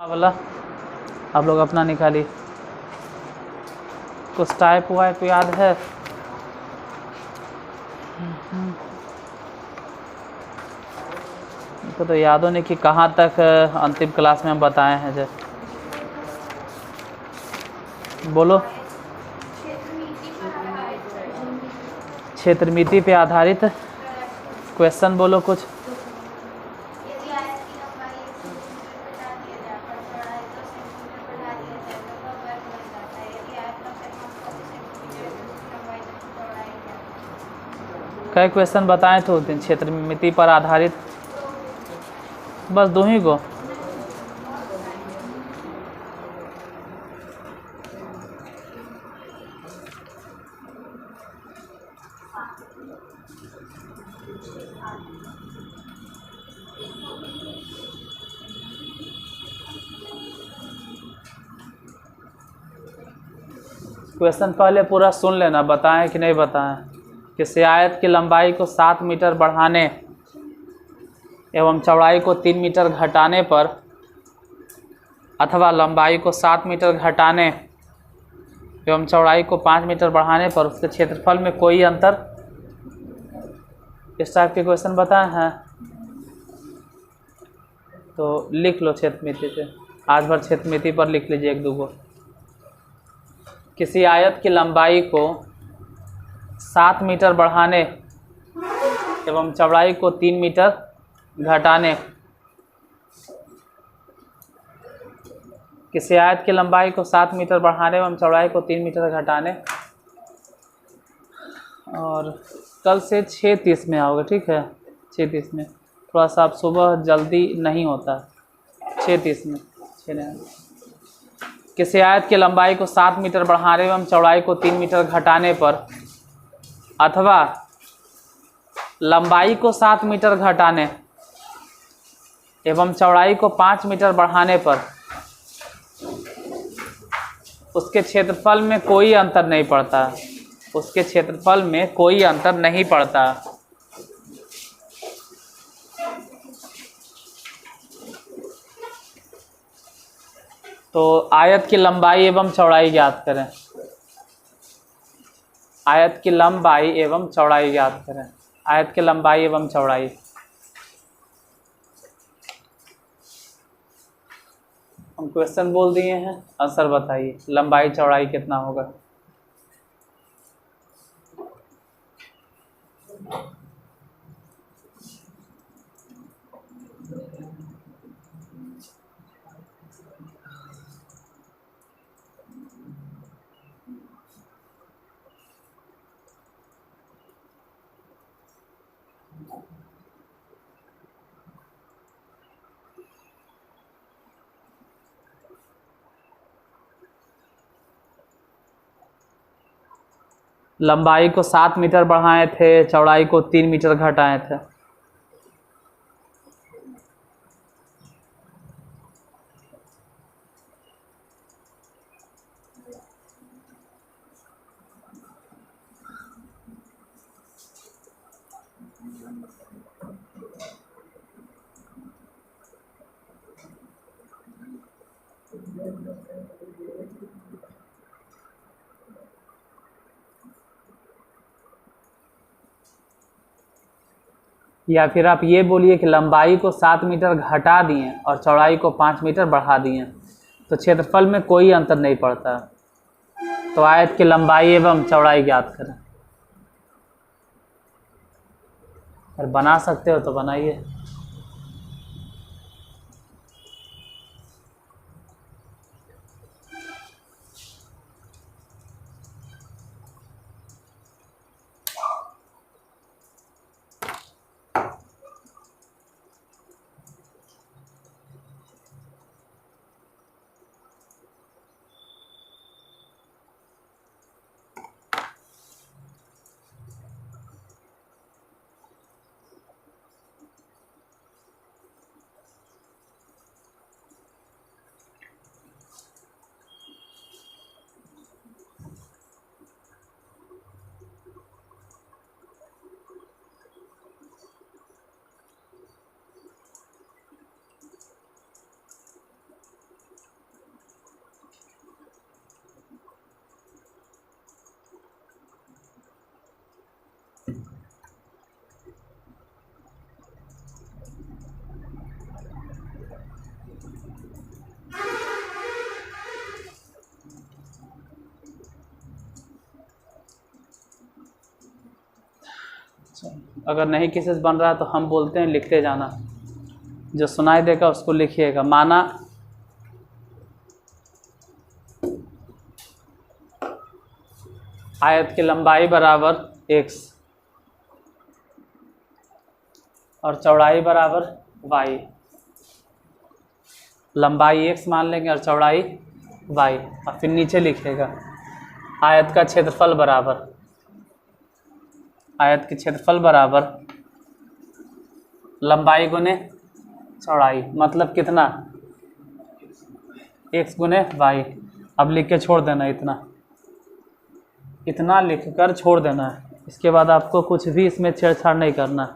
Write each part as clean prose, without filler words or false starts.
वाला आप लोग अपना निकालिए। कुछ टाइप वाइप याद है? इनको तो याद होने कि कहाँ तक अंतिम क्लास में हम बताए हैं। जो बोलो, क्षेत्र मिति पे आधारित क्वेश्चन बोलो कुछ। कई क्वेश्चन बताए थे उस दिन क्षेत्र मिति पर आधारित? बस दो ही को। क्वेश्चन पहले पूरा सुन लेना, बताएं कि नहीं बताएं। किसी आयत की लंबाई को 7 मीटर बढ़ाने एवं चौड़ाई को 3 मीटर घटाने पर अथवा लंबाई को 7 मीटर घटाने एवं चौड़ाई को 5 मीटर बढ़ाने पर उसके क्षेत्रफल में कोई अंतर, इस टाइप के क्वेश्चन बताए हैं। तो लिख लो क्षेत्र मिति पे, आज भर क्षेत्र मिति पर लिख लीजिए एक दो गो। किसी आयत की लंबाई को 7 मीटर बढ़ाने एवं चौड़ाई को 3 मीटर घटाने, किसी आयत की लंबाई को 7 मीटर बढ़ाने एवं चौड़ाई को 3 मीटर घटाने, और कल से 6:30 में आओगे, ठीक है? 6:30 में थोड़ा सा आप सुबह जल्दी नहीं होता, 6:30 में 6 नहीं। किसी आयत की लंबाई को 7 मीटर बढ़ाने एवं चौड़ाई को 3 मीटर घटाने पर अथवा लंबाई को 7 मीटर घटाने एवं चौड़ाई को 5 मीटर बढ़ाने पर उसके क्षेत्रफल में कोई अंतर नहीं पड़ता, उसके क्षेत्रफल में कोई अंतर नहीं पड़ता। तो आयत की लंबाई एवं चौड़ाई ज्ञात करें। आयत की लंबाई एवं चौड़ाई ज्ञात करें। आयत की लंबाई एवं चौड़ाई। हम क्वेश्चन बोल दिए हैं, आंसर बताइए। लंबाई चौड़ाई कितना होगा? लंबाई को 7 मीटर बढ़ाए थे, चौड़ाई को 3 मीटर घटाए थे। या फिर आप ये बोलिए कि लंबाई को 7 मीटर घटा दिए और चौड़ाई को 5 मीटर बढ़ा दिए, तो क्षेत्रफल में कोई अंतर नहीं पड़ता। तो आयत की लंबाई एवं चौड़ाई ज्ञात करें। अगर बना सकते हो तो बनाइए। अगर नहीं किसी से बन रहा है तो हम बोलते हैं, लिखते जाना, जो सुनाई देगा उसको लिखिएगा। माना आयत की लंबाई बराबर x और चौड़ाई बराबर y। लंबाई x मान लेंगे और चौड़ाई y, और फिर नीचे लिखेगा आयत का क्षेत्रफल बराबर, आयत के क्षेत्रफल बराबर लंबाई गुने चौड़ाई, मतलब कितना, x गुने y। अब लिख के छोड़ देना, इतना इतना लिखकर छोड़ देना है। इसके बाद आपको कुछ भी इसमें छेड़छाड़ नहीं करना।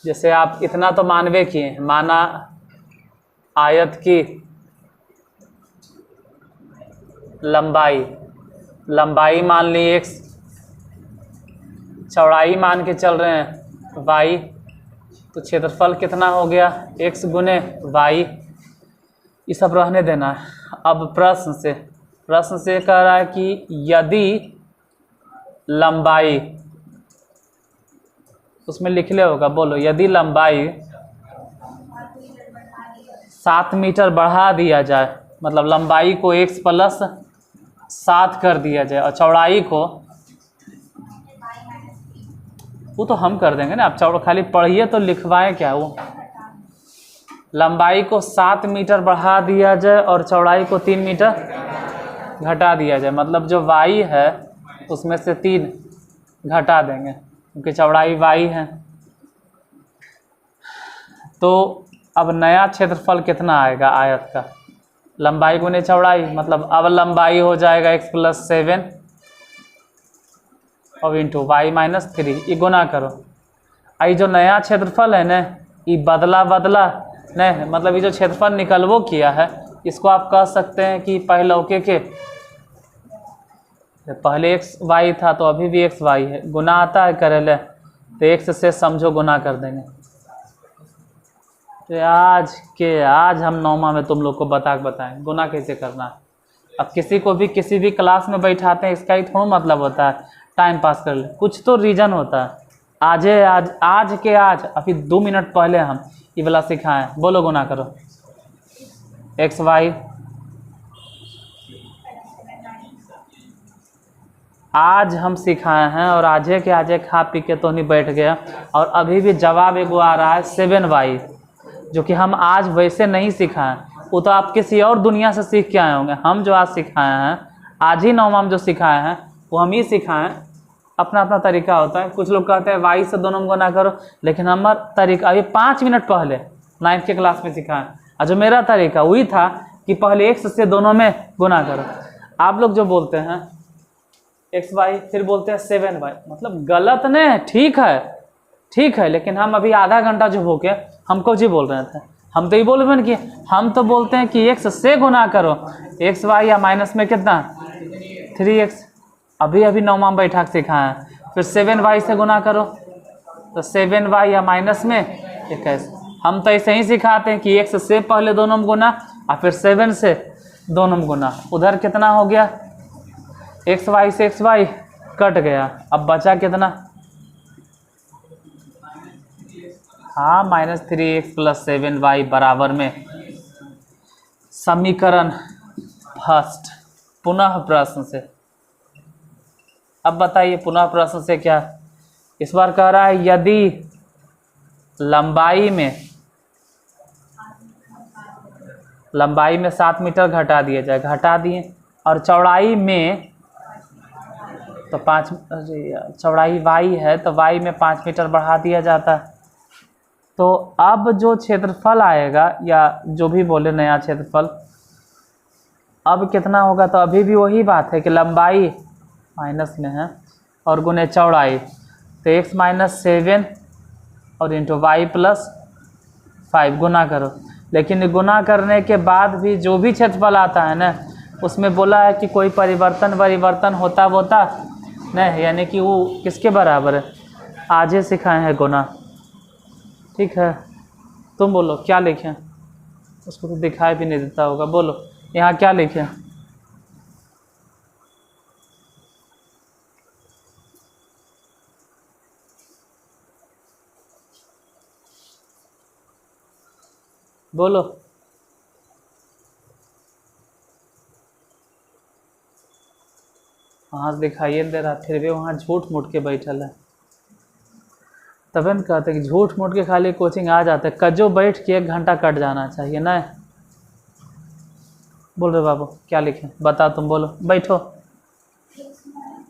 जैसे आप इतना तो मानवे किए, माना आयत की लंबाई मान ली x, चौड़ाई मान के चल रहे हैं y, तो क्षेत्रफल कितना हो गया, x गुने y। ये सब रहने देना है। अब प्रश्न से कह रहा है कि यदि लंबाई, उसमें लिख ले होगा, बोलो, यदि लंबाई 7 मीटर बढ़ा दिया जाए, मतलब लंबाई को x प्लस 7 कर दिया जाए और चौड़ाई को, वो तो हम कर देंगे ना, आप खाली पढ़िए तो लिखवाएं क्या। वो लंबाई को 7 मीटर बढ़ा दिया जाए और चौड़ाई को 3 मीटर घटा दिया जाए, मतलब जो y है उसमें से 3 घटा देंगे क्योंकि चौड़ाई y है। तो अब नया क्षेत्रफल कितना आएगा आयत का, लंबाई गुने चौड़ाई, मतलब अब लंबाई हो जाएगा x प्लस 7 और इंटू y माइनस 3, ये गुना करो। आई जो नया क्षेत्रफल है ना, ये बदला नहीं, मतलब ये जो क्षेत्रफल निकलवो किया है, इसको आप कह सकते हैं कि पहलौके के, पहले x y था तो अभी भी x y है, गुना आता है करेले, तो x से समझो गुना कर देंगे। तो आज हम 9वां में तुम लोग को बताएं गुना कैसे करना है। अब किसी को भी किसी भी क्लास में बैठाते हैं, इसका ही थोड़ा मतलब होता है टाइम पास कर ले, कुछ तो रीज़न होता है। आज अभी 2 मिनट पहले हम ये वाला सिखाएं। बोलो गुना करो, x y, आज हम सिखाए हैं और आजे खा पी के तो नहीं बैठ गया, और अभी भी जवाब एगो आ रहा है 7y, जो कि हम आज वैसे नहीं सिखाएं, वो तो आप किसी और दुनिया से सीख के आए होंगे। हम जो आज सिखाए हैं, आज ही 9वां में जो सिखाए हैं वो हम ही सिखाएं। अपना अपना तरीका होता है। कुछ लोग कहते हैं y से दोनों में गुना करो, लेकिन हमारा तरीका अभी 5 मिनट पहले 9th के क्लास में सिखाएं, और जो मेरा तरीका वही था कि पहले x से दोनों में गुना करो। आप लोग जो बोलते हैं एक्स वाई, फिर बोलते हैं 7y, मतलब गलत नहीं, ठीक है, लेकिन हम अभी आधा घंटा जो हो गया हमको जी बोल रहे थे, हम तो ये बोल रहे हैं कि हम तो बोलते हैं कि x से गुना करो, एक्स वाई या माइनस में कितना 3x, अभी 9वां में बैठा के सिखाया है। फिर 7y से गुना करो तो 7y या माइनस में 21। हम तो ऐसे ही सिखाते हैं कि x से पहले दोनों में गुना और फिर 7 से दोनों में गुना। उधर कितना हो गया, xy से xy कट गया, अब बचा कितना, हाँ -3x + 7y बराबर में समीकरण फर्स्ट। पुनः प्रश्न से, अब बताइए पुनः प्रश्न से क्या, इस बार कह रहा है यदि लंबाई में 7 मीटर घटा दिया जाए, घटा दिए, और चौड़ाई में तो 5, चौड़ाई y है तो y में 5 मीटर बढ़ा दिया जाता है। तो अब जो क्षेत्रफल आएगा, या जो भी बोले नया क्षेत्रफल, अब कितना होगा, तो अभी भी वही बात है कि लंबाई माइनस में है और गुने चौड़ाई, तो x - 7 और इंटू y + 5 गुना करो। लेकिन गुना करने के बाद भी जो भी क्षेत्रफल आता है ना, उसमें बोला है कि कोई परिवर्तन होता नहीं, यानी कि वो किसके बराबर है, आज ही सिखाए हैं गुना। ठीक है, तुम बोलो क्या लिखें, उसको तो दिखाई भी नहीं देता होगा, बोलो यहाँ क्या लिखें। बोलो। वहाँ दिखाइए दे रहा, फिर भी वहाँ झूठ मूठ के बैठल है। तब न कहते कि झूठ मूठ के खाली कोचिंग आ जाते, कजो बैठ के 1 घंटा कट जाना चाहिए ना। बोल रहे बाबू क्या लिखे, बता तुम बोलो, बैठो।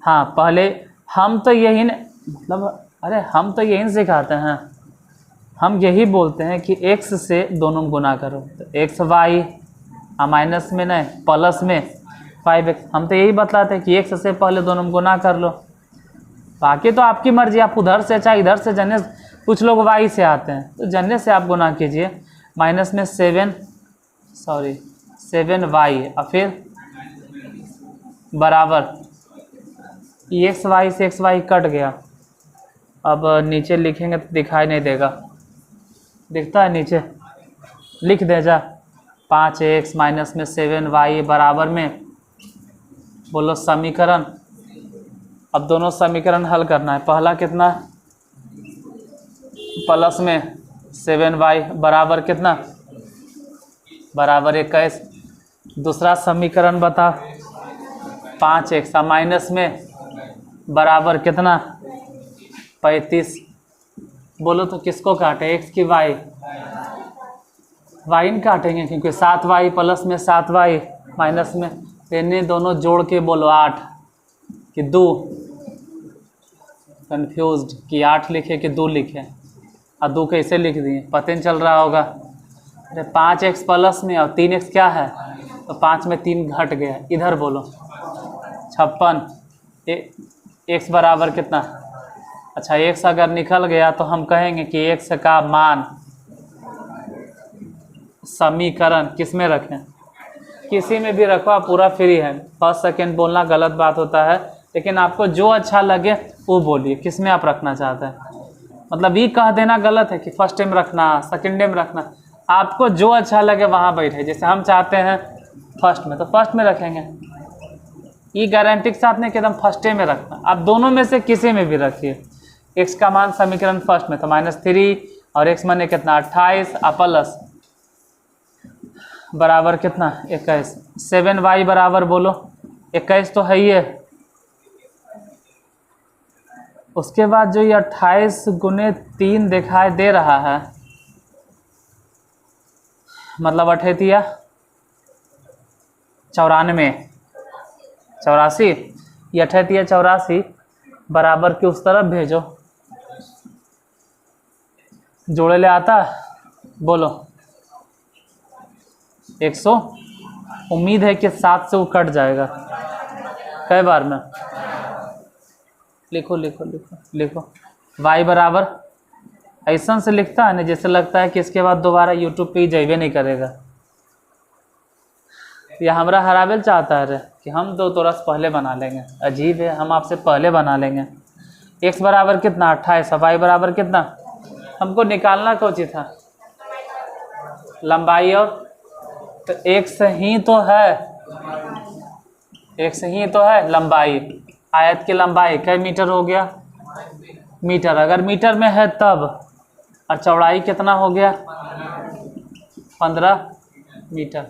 हाँ पहले हम तो यही मतलब, अरे हम तो यही सिखाते हैं, हम यही बोलते हैं कि x से दोनों गुना करो, तो एक्स वाई माइनस में नहीं प्लस में 5x, हम तो यही बतलाते हैं कि x से पहले दोनों गुना कर लो। बाकी तो आपकी मर्जी, आप उधर से चाहे इधर से, जन्ने कुछ लोग y से आते हैं तो जन्ने से आप गुना कीजिए। माइनस में 7y और फिर बराबर एक्स वाई से एक्स वाई कट गया। अब नीचे लिखेंगे तो दिखाई नहीं देगा, दिखता है नीचे, लिख दे जा 5x माइनस में 7y बराबर में, बोलो समीकरण। अब दोनों समीकरण हल करना है। पहला कितना, प्लस में 7y बराबर कितना, बराबर 21। दूसरा समीकरण बता, 5x माइनस में बराबर कितना, 35। बोलो तो किसको काटे, x की y, y काटेंगे क्योंकि 7y प्लस में 7y माइनस में, इन्हें दोनों जोड़ के बोलो 8 कि 2, कंफ्यूज्ड कि 8 लिखे कि 2 लिखे, और 2 कैसे लिख दिए पता नहीं चल रहा होगा। अरे 5x प्लस में और 3x क्या है, तो 5 में 3 घट गया, इधर बोलो 56। x बराबर कितना, अच्छा x अगर निकल गया तो हम कहेंगे कि x का मान समीकरण किस में रखें, किसी में भी रखो, आप पूरा फ्री है। फर्स्ट सेकंड बोलना गलत बात होता है, लेकिन आपको जो अच्छा लगे वो बोलिए, किस में आप रखना चाहते हैं। मतलब ये कह देना गलत है कि फर्स्ट टाइम रखना, सेकंड टाइम रखना, आपको जो अच्छा लगे वहाँ बैठे। जैसे हम चाहते हैं फर्स्ट में तो फर्स्ट में रखेंगे, ये गारंटी के साथ नहीं कि एकदम फर्स्ट में रखना, आप दोनों में से किसी में भी रखिए। x का मान समीकरण फर्स्ट में तो -3 और x माने कितना 28 प्लस बराबर कितना 21। 7y बराबर बोलो 21 तो है ही है। उसके बाद जो ये 28 गुने 3 दिखाई दे रहा है, मतलब 88 या 94, 84, ये 88 या 84 बराबर के उस तरफ भेजो, जोड़े ले आता बोलो 100। उम्मीद है कि 7 से वो कट जाएगा। कई बार में लिखो लिखो लिखो लिखो, y बराबर ऐसा से लिखता है ना जैसे लगता है कि इसके बाद दोबारा यूट्यूब पे ही जाइए नहीं करेगा। या हमरा हरावेल चाहता है रे कि हम 2 तोरस पहले बना लेंगे, अजीब है, हम आपसे पहले बना लेंगे। x बराबर कितना 28 और y बराबर कितना, हमको निकालना कौन था, लंबाई। और तो x ही तो है, x ही तो है लंबाई। आयत की लंबाई कई मीटर हो गया, मीटर, अगर मीटर में है तब। और चौड़ाई कितना हो गया 15 मीटर।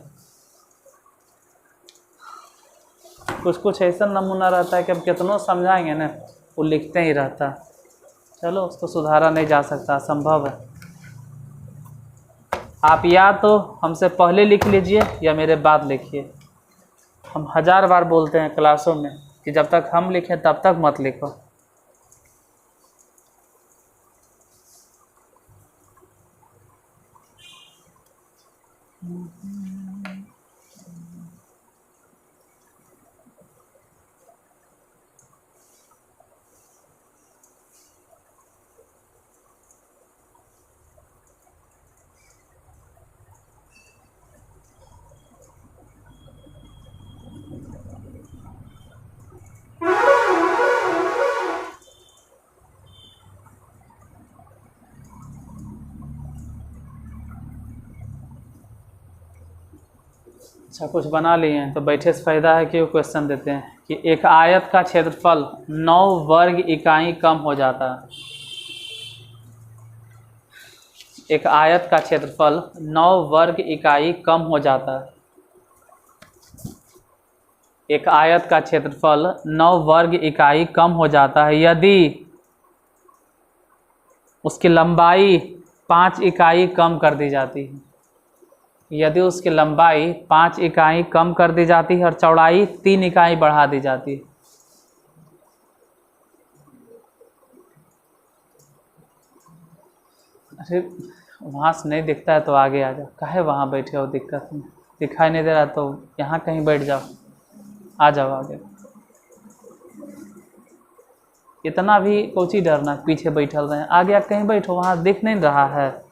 कुछ कुछ ऐसा नमूना रहता है कि अब कितनों समझाएंगे ना वो लिखते ही रहता। चलो उसको सुधारा नहीं जा सकता, असंभव है। आप या तो हमसे पहले लिख लीजिए या मेरे बाद लिखिए। हम 1000 बार बोलते हैं क्लासों में कि जब तक हम लिखें तब तक मत लिखो। अच्छा कुछ बना लिए हैं तो बैठे से फ़ायदा है कि वो क्वेश्चन देते हैं कि एक आयत का क्षेत्रफल 9 वर्ग इकाई कम हो जाता है। एक आयत का क्षेत्रफल 9 वर्ग इकाई कम हो जाता है। एक आयत का क्षेत्रफल 9 वर्ग इकाई कम हो जाता है यदि उसकी लंबाई 5 इकाई कम कर दी जाती है। यदि उसकी लंबाई 5 इकाई कम कर दी जाती है और चौड़ाई 3 इकाई बढ़ा दी जाती है। अरे वहाँ से नहीं दिखता है तो आगे आ जाओ, काहे वहाँ बैठे हो, दिक्कत नहीं, दिखाई नहीं दे रहा तो यहाँ कहीं बैठ जाओ, आ जाओ आगे। इतना भी कोची डरना, पीछे बैठल रहे, आगे आप कहीं बैठो, वहाँ दिख नहीं रहा है,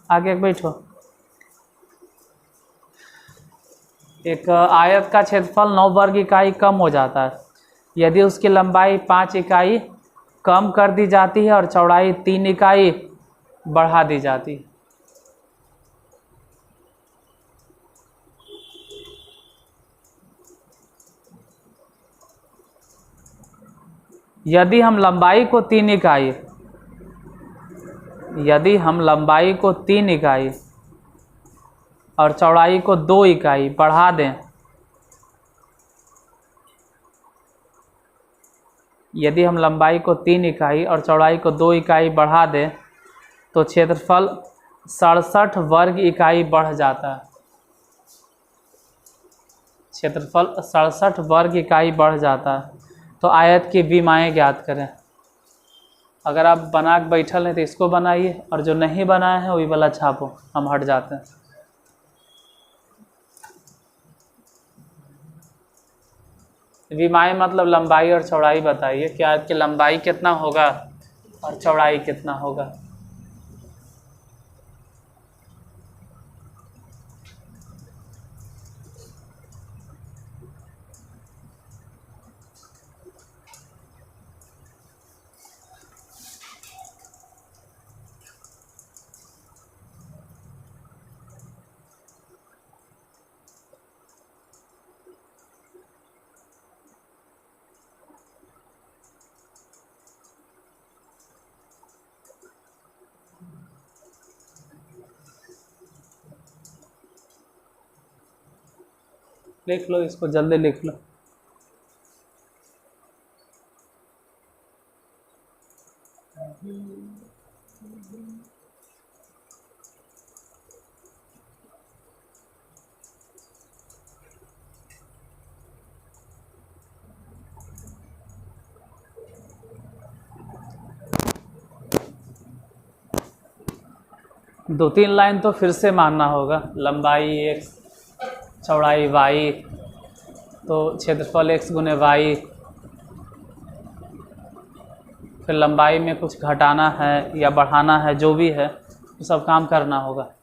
आगे बैठो। एक आयत का क्षेत्रफल 9 वर्ग इकाई कम हो जाता है यदि उसकी लंबाई 5 इकाई कम कर दी जाती है और चौड़ाई 3 इकाई बढ़ा दी जाती है। यदि हम लंबाई को 3 इकाई और चौड़ाई को 2 इकाई बढ़ा दें, यदि हम लंबाई को 3 इकाई और चौड़ाई को 2 इकाई बढ़ा दें तो क्षेत्रफल 67 वर्ग इकाई बढ़ जाता है। क्षेत्रफल 67 वर्ग इकाई बढ़ जाता है। तो आयत की विमाएँ ज्ञात करें। अगर आप बना के बैठल हैं तो इसको बनाइए, और जो नहीं बनाए हैं वही वाला छापो, हम हट जाते हैं। विमाएँ मतलब लंबाई और चौड़ाई बताइए कि आयत की लंबाई कितना होगा और चौड़ाई कितना होगा। लिख लो इसको, जल्दी लिख लो। दो तीन लाइन तो फिर से मानना होगा। लंबाई x, चौड़ाई y, तो क्षेत्रफल x गुने y, फिर लंबाई में कुछ घटाना है या बढ़ाना है, जो भी है वो सब काम करना होगा।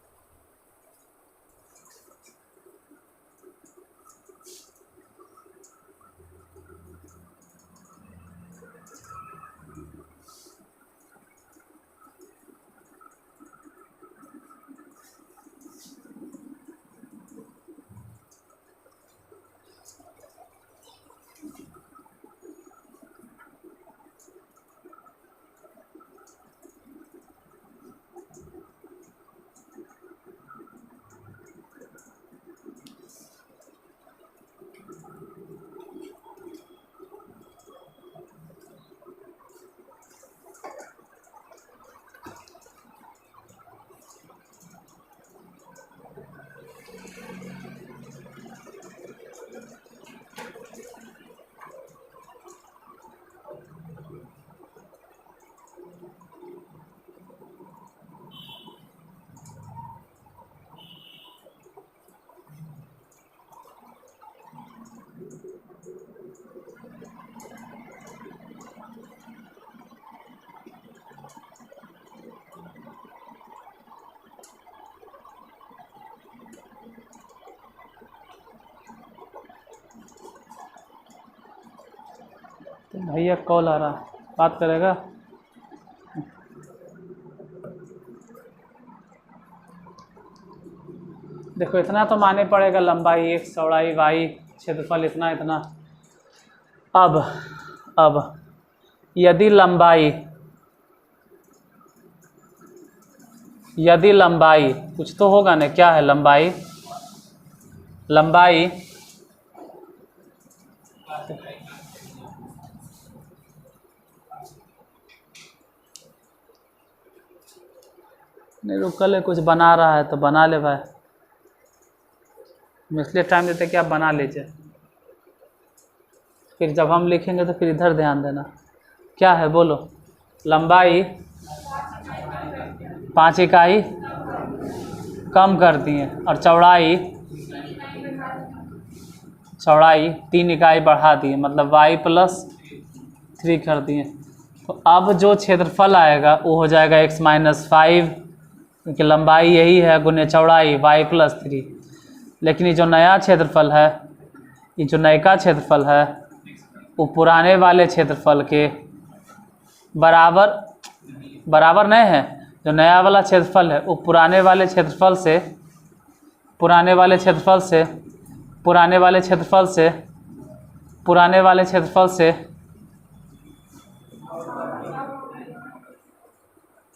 तो भैया कॉल आ रहा, बात करेगा। देखो इतना तो माने पड़ेगा, लंबाई x, चौड़ाई y, क्षेत्रफल इतना इतना। अब यदि लंबाई यदि लंबाई, कुछ तो होगा ना, क्या है लंबाई, लंबाई नहीं रुक, कल कुछ बना रहा है तो बना ले भाई, हम इसलिए टाइम देते कि आप बना लीजिए, फिर जब हम लिखेंगे तो फिर इधर ध्यान देना। क्या है बोलो, लंबाई 5 इकाई कम कर दिए और चौड़ाई 3 इकाई बढ़ा दिए, मतलब y+3 कर दिए। तो अब जो क्षेत्रफल आएगा वो हो जाएगा x-5, क्योंकि लंबाई यही है गुने चौड़ाई y+3। लेकिन ये जो नया क्षेत्रफल है, ये जो नयका क्षेत्रफल है वो पुराने वाले क्षेत्रफल के बराबर नहीं है। जो नया वाला क्षेत्रफल है वो पुराने वाले क्षेत्रफल से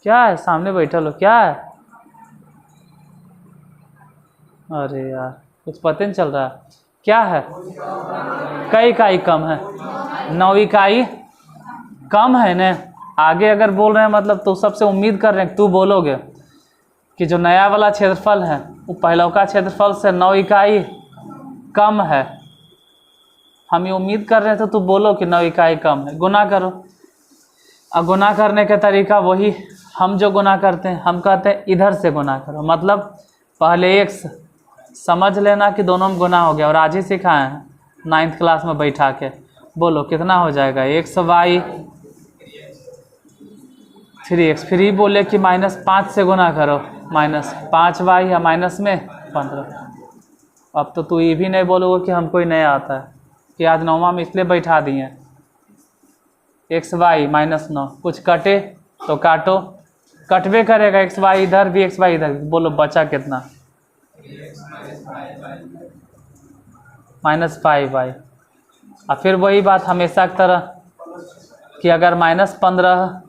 क्या है, सामने बैठा लो, क्या है, अरे यार कुछ पता नहीं चल रहा है, क्या है, कई इकाई कम है, 9 इकाई कम है ना। आगे अगर बोल रहे हैं मतलब तो सबसे उम्मीद कर रहे हैं तू बोलोगे कि जो नया वाला क्षेत्रफल है वो पहला का क्षेत्रफल से 9 इकाई कम है। हम ये उम्मीद कर रहे हैं तो तू बोलो कि 9 इकाई कम है। गुना करो। अब गुना करने का तरीका वही, हम जो गुना करते हैं हम कहते हैं इधर से गुना करो, मतलब पहले एक समझ लेना कि दोनों में गुना हो गया, और आज ही सिखाए हैं 9th क्लास में बैठा के। बोलो कितना हो जाएगा, xy 3x, फिर ही बोले कि -5 से गुना करो, -5y या माइनस में 15। अब तो तू ये भी नहीं बोलोगे कि हमको ही नहीं आता है, कि आज 9वां में इसलिए बैठा दिए xy -9, कुछ कटे तो काटो, कटवे करेगा, xy इधर भी xy इधर भी। बोलो बचा कितना, -5y। और फिर वही बात हमेशा की तरह कि अगर -15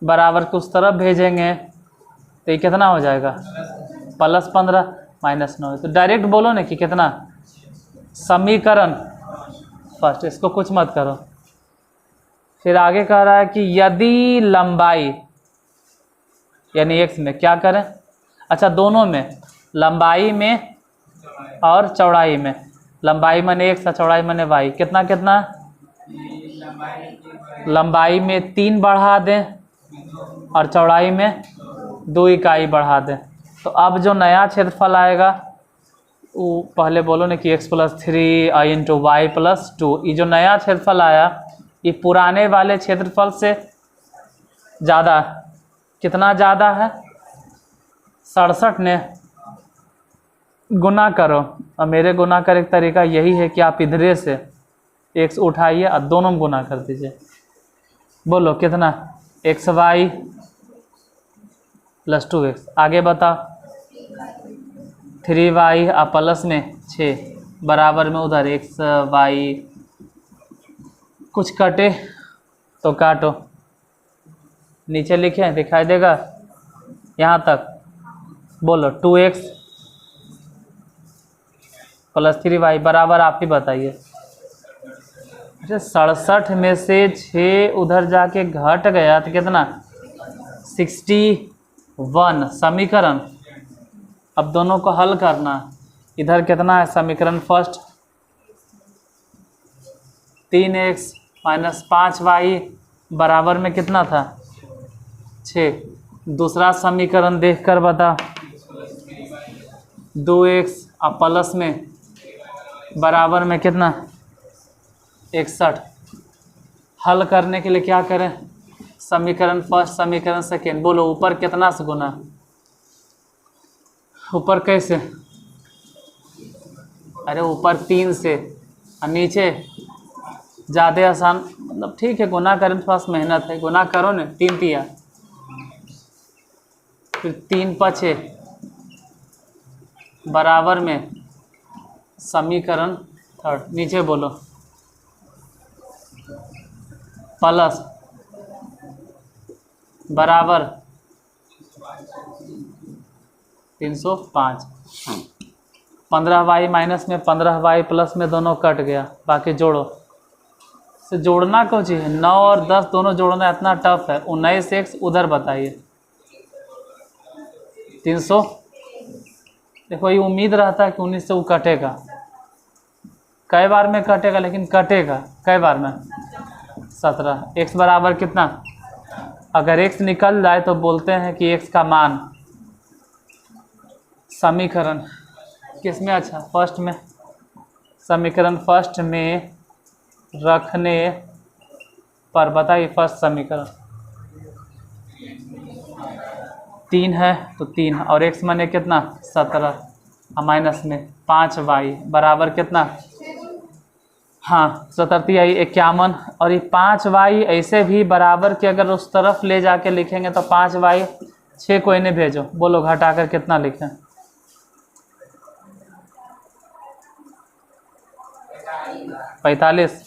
बराबर के उस तरफ भेजेंगे तो ये कितना हो जाएगा, +15 -9। तो डायरेक्ट बोलो ना कि कितना, समीकरण फर्स्ट, इसको कुछ मत करो। फिर आगे कह रहा है कि यदि लंबाई यानी x में क्या करें, अच्छा दोनों में, लंबाई में और चौड़ाई में, लंबाई माने x और चौड़ाई माने y, कितना कितना, लंबाई में 3 बढ़ा दें और चौड़ाई में 2 इकाई बढ़ा दें। तो अब जो नया क्षेत्रफल आएगा वो पहले बोलो ना कि x+3 × y+2, ये जो नया क्षेत्रफल आया ये पुराने वाले क्षेत्रफल से ज़्यादा, कितना ज़्यादा है, 67 ने। गुना करो, और मेरे गुना करे का तरीका यही है कि आप इधरे से x उठाइए और दोनों में गुना कर दीजिए। बोलो कितना, xy + 2x, आगे बताओ 3y और प्लस में 6 बराबर में उधर xy, कुछ कटे तो काटो, नीचे लिखे दिखाई देगा यहाँ तक। बोलो 2x + 3y बराबर, आप ही बताइए। अच्छा 67 में से 6 उधर जाके घट गया तो कितना, 61 समीकरण। अब दोनों को हल करना, इधर कितना है समीकरण फर्स्ट, 3x - 5y बराबर में कितना था, 6। दूसरा समीकरण देखकर बता, 2x और प्लस में बराबर में कितना, 61। हल करने के लिए क्या करें, समीकरण फर्स्ट समीकरण सेकेंड। बोलो ऊपर कितना से गुना, ऊपर कैसे, अरे ऊपर 3 से और नीचे ज़्यादा आसान, मतलब ठीक है गुना करने के पास मेहनत है, गुना करो ना, 3 तिया, फिर 3 पछे बराबर में समीकरण थर्ड, नीचे बोलो प्लस बराबर 305। 15y माइनस में 15y प्लस में दोनों कट गया, बाकी जोड़ो। से जोड़ना क्यों चाहिए, 9 और 10 दोनों जोड़ना इतना टफ है। 19x उधर बताइए 300। देखो ये उम्मीद रहता है कि 19 से वो कटेगा, कई बार में कटेगा, लेकिन कटेगा कई बार में 17। x बराबर कितना, अगर x निकल जाए तो बोलते हैं कि x का मान समीकरण किस में, अच्छा फर्स्ट में, समीकरण फर्स्ट में रखने पर बताइए। फर्स्ट समीकरण 3 है तो 3 और x माने कितना 17 माइनस में 5y बराबर कितना, हाँ 17 51। और ये 5y ऐसे भी बराबर के अगर उस तरफ ले जाके लिखेंगे तो 5y 6 को इन्हें भेजो, बोलो घटाकर कितना लिखें, 45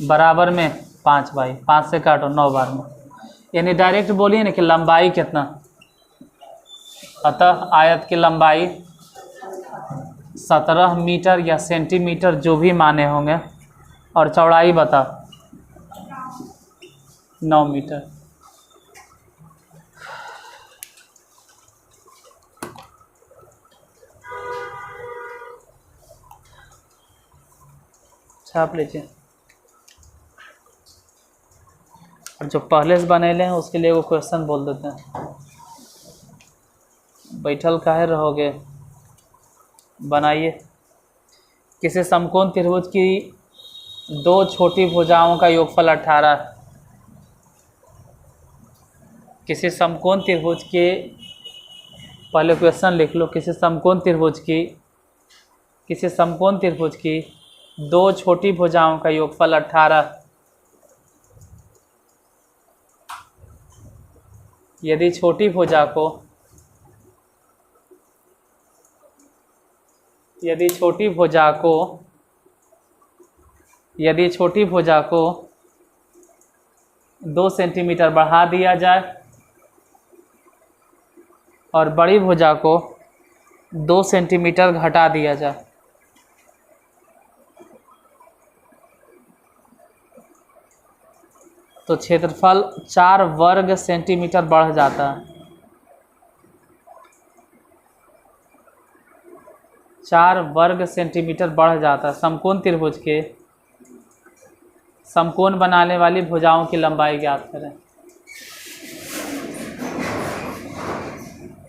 बराबर में 5y, 5 से काटो 9 बार में, यानी डायरेक्ट बोलिए ना कि लंबाई कितना। अतः आयत की लंबाई 17 मीटर या सेंटीमीटर जो भी माने होंगे, और चौड़ाई बता 9 मीटर। छाप लीजिए। और जो पहले से बनेले हैं उसके लिए वो क्वेश्चन बोल देते हैं। बैठल काहे रहोगे, बनाइए। किसी समकोण त्रिभुज की दो छोटी भुजाओं का योगफल 18। किसी समकोण त्रिभुज के, पहले क्वेश्चन लिख लो। किसी समकोण त्रिभुज की दो छोटी भुजाओं का योगफल 18 यदि छोटी भुजा को 2 सेंटीमीटर बढ़ा दिया जाए और बड़ी भुजा को 2 सेंटीमीटर घटा दिया जाए, तो क्षेत्रफल 4 वर्ग सेंटीमीटर बढ़ जाता है। 4 वर्ग सेंटीमीटर बढ़ जाता है। समकोण त्रिभुज के समकोण बनाने वाली भुजाओं की लंबाई ज्ञात करें।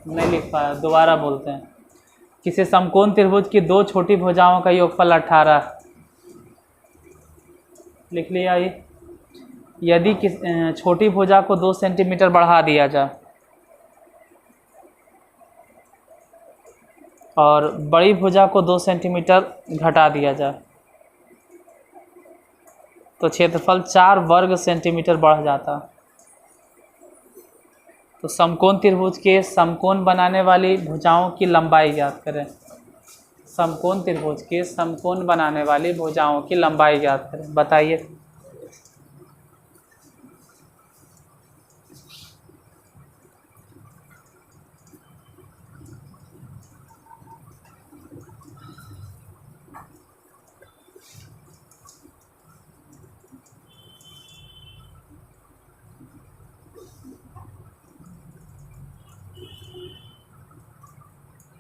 नहीं लिख पाया, दोबारा बोलते हैं। किसी समकोण त्रिभुज की दो छोटी भुजाओं का योगफल 18 लिख लिया। ये यदि छोटी भुजा को 2 सेंटीमीटर बढ़ा दिया जाए और बड़ी भुजा को 2 सेंटीमीटर घटा दिया जाए, तो क्षेत्रफल 4 वर्ग सेंटीमीटर बढ़ जाता। तो समकोण त्रिभुज के समकोण बनाने वाली भुजाओं की लंबाई ज्ञात करें। समकोण त्रिभुज के समकोण बनाने वाली भुजाओं की लंबाई ज्ञात करें, बताइए।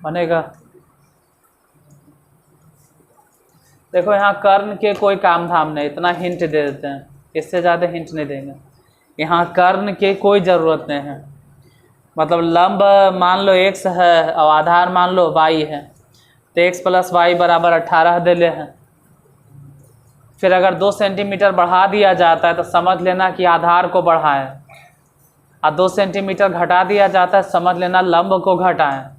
बनेगा। देखो यहाँ कर्ण के कोई काम धाम नहीं, इतना हिंट दे देते हैं, इससे ज़्यादा हिंट नहीं देंगे। यहाँ कर्ण के कोई ज़रूरत नहीं है। मतलब लंब मान लो x है और आधार मान लो y है, तो x प्लस वाई बराबर 18 दे ले हैं। फिर अगर 2 सेंटीमीटर बढ़ा दिया जाता है तो समझ लेना कि आधार को बढ़ाएं, और 2 सेंटीमीटर घटा दिया जाता है समझ लेना लंब को घटाएं।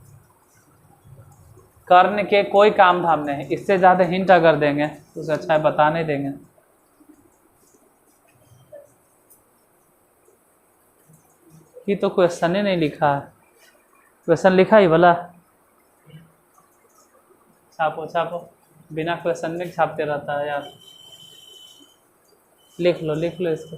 कर्ण के कोई काम धाम नहीं। इससे ज़्यादा हिंट अगर देंगे तो उससे अच्छा है बता नहीं देंगे। ये तो क्वेश्चन ही नहीं लिखा है। क्वेश्चन लिखा ही भला, छापो छापो, बिना क्वेश्चन में छापते रहता है यार। लिख लो इसको।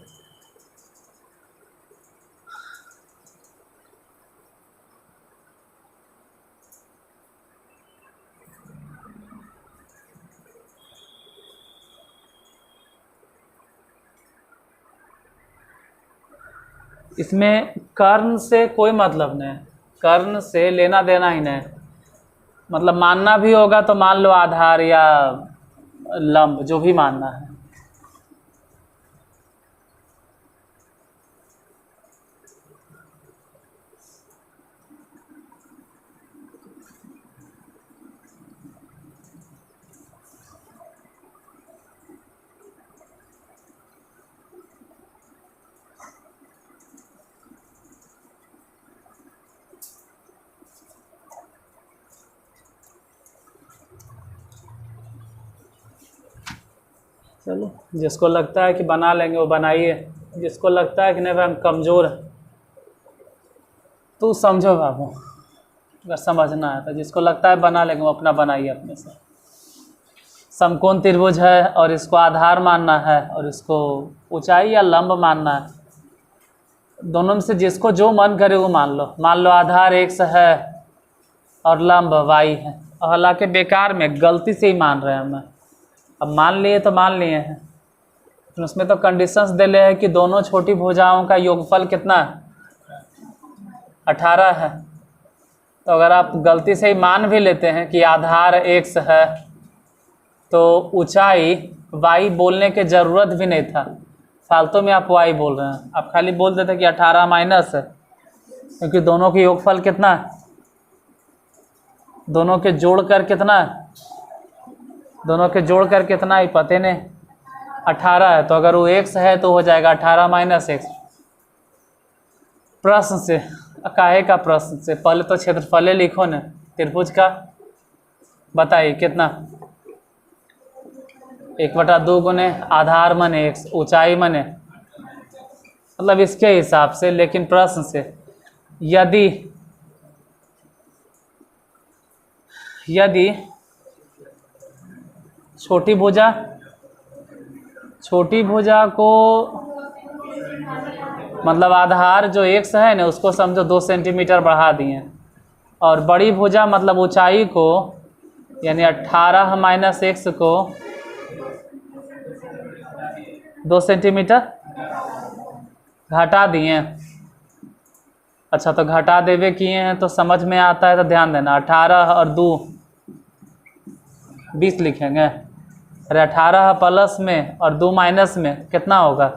इसमें कर्ण से कोई मतलब नहीं, कर्ण से लेना देना ही नहीं। मतलब मानना भी होगा तो मान लो आधार या लंब, जो भी मानना है। चलो, जिसको लगता है कि बना लेंगे वो बनाइए, जिसको लगता है कि नहीं भाई हम कमज़ोर हैं तो समझो बाबू, अगर समझना है तो जिसको लगता है बना लेंगे वो अपना बनाइए अपने से। समकोण त्रिभुज है और इसको आधार मानना है और इसको ऊंचाई या लंब मानना है, दोनों में से जिसको जो मन करे वो मान लो। मान लो आधार x है और लंब y है, और हालांकि बेकार में गलती से ही मान रहे हैं हम, अब मान लिए तो मान लिए हैं, तो उसमें तो कंडीशंस दे ले हैं कि दोनों छोटी भुजाओं का योगफल कितना है, 18 है। तो अगर आप गलती से ही मान भी लेते हैं कि आधार x है तो ऊंचाई y बोलने की ज़रूरत भी नहीं था, फालतू में आप y बोल रहे हैं। आप खाली बोल देते कि 18 माइनस है, क्योंकि दोनों के योगफल कितना है, दोनों के जोड़ कर कितना है, दोनों के जोड़ कर कितना ही पते नहीं, 18 है। तो अगर वो x है तो हो जाएगा 18 माइनस x। प्रश्न से, काहे का प्रश्न से, पहले तो क्षेत्रफल लिखो न त्रिभुज का, बताइए कितना, 1/2 गुने आधार मने x, ऊंचाई मने, मतलब इसके हिसाब से। लेकिन प्रश्न से यदि छोटी भुजा को मतलब आधार जो x है ना उसको समझो 2 सेंटीमीटर बढ़ा दिए, और बड़ी भुजा मतलब ऊंचाई को यानी 18 माइनस x को 2 सेंटीमीटर घटा दिए। अच्छा, तो घटा देवे किए हैं तो समझ में आता है, तो ध्यान देना। 18 और 2 20 लिखेंगे, अरे 18 प्लस में और 2 माइनस में कितना होगा,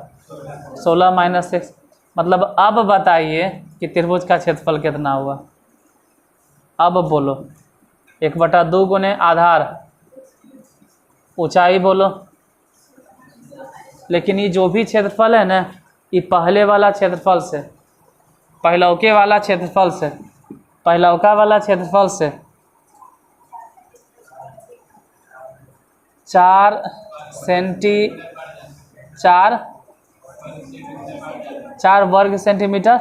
16 माइनस x। मतलब अब बताइए कि त्रिभुज का क्षेत्रफल कितना हुआ, अब बोलो। 1/2 गुने आधार, ऊंचाई बोलो। लेकिन ये जो भी क्षेत्रफल है ना, ये पहले वाला क्षेत्रफल से, पहलौके वाला क्षेत्रफल से, पहलौका वाला क्षेत्रफल से 4 वर्ग सेंटीमीटर,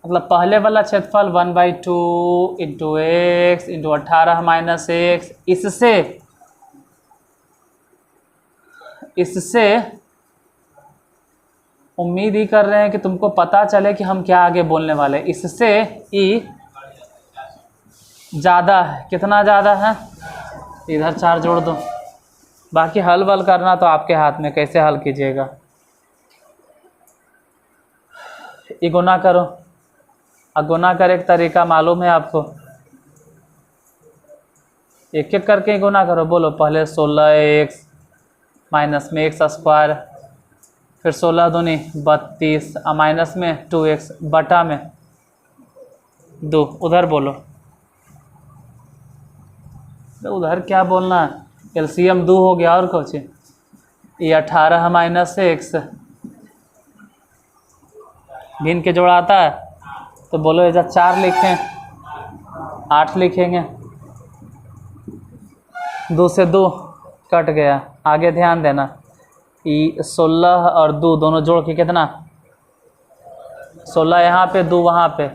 मतलब पहले वाला क्षेत्रफल 1/2 into x into 18 minus x। इससे उम्मीद ही कर रहे हैं कि तुमको पता चले कि हम क्या आगे बोलने वाले। इससे ई ज़्यादा है, कितना ज़्यादा है, इधर 4 जोड़ दो। बाकी हल वल करना तो आपके हाथ में, कैसे हल कीजिएगा। ये गुना करो, अब गुना करे एक तरीका मालूम है आपको, एक एक करके गुना करो। बोलो, पहले 16x माइनस में x स्क्वायर, फिर 16 दूनी 32 माइनस में 2x बटा में 2। उधर बोलो, उधर क्या बोलना है, एलसीएम 2 हो गया और कुछ। ये 18 माइनस से x भिन्न के जोड़ा आता है, तो बोलो इधर 4 लिखें, 8 लिखेंगे, 2 से 2 कट गया। आगे ध्यान देना, ये 16 और 2 दोनों जोड़ के कितना, 16 यहाँ पे 2 वहाँ पे।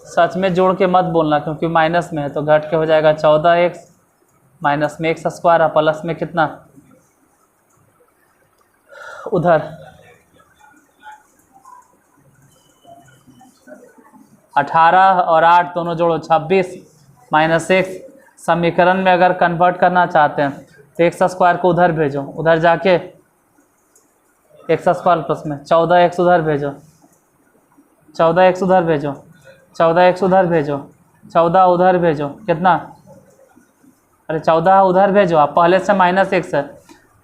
सच में जोड़ के मत बोलना क्योंकि माइनस में है, तो घट के हो जाएगा 14x माइनस में x स्क्वायर है, प्लस में कितना उधर 18 और 8 दोनों जोड़ो 26 माइनस x। समीकरण में अगर कन्वर्ट करना चाहते हैं तो एक्स स्क्वायर को उधर भेजो, उधर जाके x स्क्वायर प्लस में 14x उधर भेजो, 14 x उधर भेजो, 14 x उधर भेजो, 14 उधर भेजो, कितना? अरे 14 उधर भेजो, आप पहले से -x है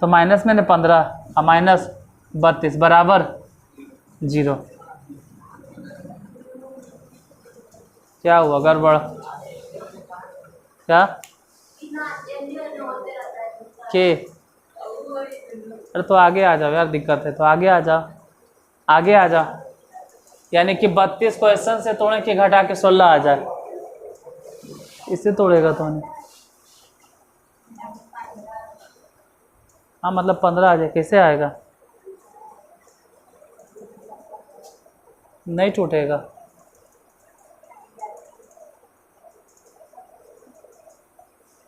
तो माइनस में 15 और -32 बराबर 0। क्या हुआ गड़बड़? क्या के? अरे तो आगे आ जाओ यार, दिक्कत है तो आगे आ जाओ, आगे आ जाओ। यानी कि 32 क्वेश्चन से तोड़े कि घटा के 16 आ जाए, इससे तोड़ेगा तो नहीं। हाँ मतलब 15 आ जाए, कैसे आएगा? नहीं टूटेगा।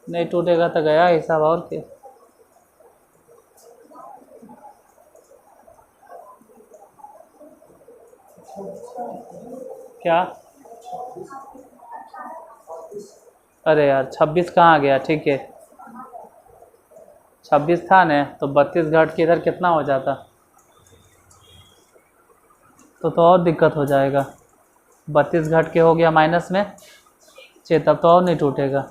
नहीं टूटेगा तो गया हिसाब, और क्या। क्या? अरे यार 26 कहाँ गया? ठीक है 26 था ना, तो 32 घट के इधर कितना हो जाता? तो और दिक्कत हो जाएगा। 32 घट के हो गया माइनस में 6, तब तो और नहीं टूटेगा।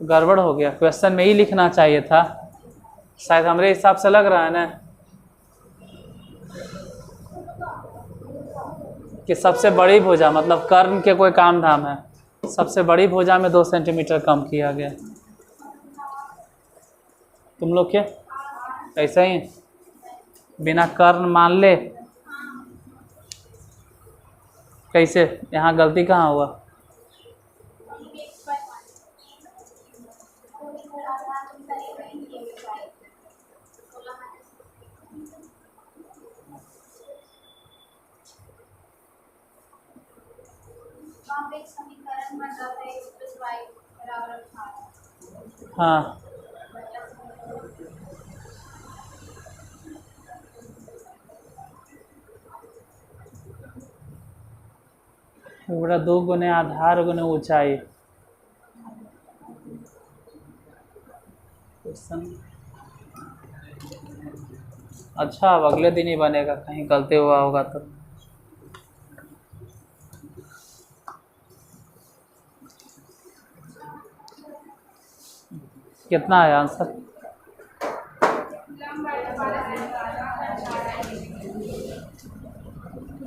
गड़बड़ हो गया, क्वेश्चन में ही लिखना चाहिए था शायद, हमारे हिसाब से लग रहा है ना कि सबसे बड़ी भुजा मतलब कर्ण के कोई काम धाम है, सबसे बड़ी भुजा में 2 सेंटीमीटर कम किया गया। तुम लोग के ऐसा ही बिना कर्ण मान ले? कैसे? यहाँ गलती कहाँ हुआ? हाँ पूरा 2 गुने आधार गुने ऊंचाई। अच्छा अब अगले दिन ही बनेगा, कहीं गलती हुआ होगा तो। कितना है आंसर?